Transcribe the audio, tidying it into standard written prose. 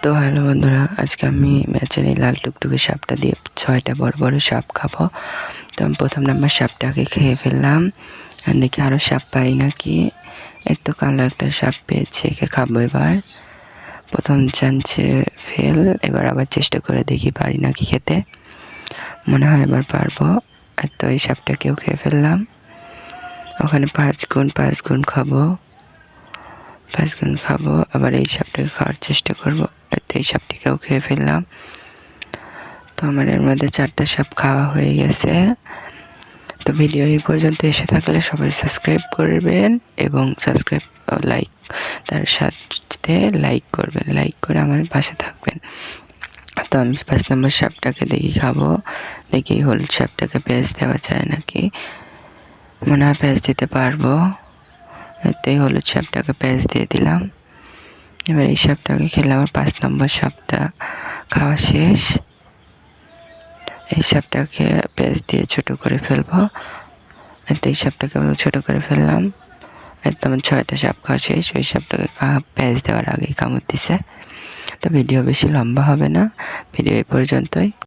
তো হ্যালো বন্ধুরা, আজকে আমি ম্যাচের এই লাল টুকটুকে সাপটা দিয়ে 6টা বড় বড় সাপ খাবো। তো আমি প্রথম নাম্বার সাপটাকে খেয়ে ফেললাম। দেখি আরও সাপ পাই নাকি। এই তো কালো একটা সাপ পেয়েছি, একে খাবো। এবার প্রথম চান্সে ফেল, এবার আবার চেষ্টা করে দেখি পারি নাকি খেতে। মনে হয় এবার পারবো। তো এই সাপটাকেও খেয়ে ফেললাম। ওখানে 5 গুণ খাবো, 5 গুণ খাবো। আবার এই সাপটাকে খাওয়ার চেষ্টা করবো। এই সাপটিকেও খেয়ে ফেললাম। তো আমার এর মধ্যে 4টা সাপ খাওয়া হয়ে গেছে। তো ভিডিওর এই পর্যন্ত এসে থাকলে সবাই সাবস্ক্রাইব করবেন এবং লাইক তার সাথে লাইক করবেন, লাইক করে আমার পাশে থাকবেন। তো আমি 5 নম্বর সাপটাকে দেখি খাবো। দেখি হলুদ সাপটাকে পেঁয়াজ দেওয়া যায় নাকি। মনে হয় পেঁয়াজ দিতে পারবো। এই হলুদ সাপটাকে পেঁয়াজ দিয়ে দিলাম। এবার এই সাপটাকে খেলে আমার 5 নম্বর সাপটা খাওয়া শেষ। এই সাপটাকে পেঁয়াজ দিয়ে ছোটো করে ফেলবো। এই সাপটাকে আমি ছোটো করে ফেললাম। একদম 6টা সাপ খাওয়া শেষ। ওই সাপটাকে পেঁয়াজ দেওয়ার আগেই কামড় দিছে। তো ভিডিও বেশি লম্বা হবে না, ভিডিও এই পর্যন্তই।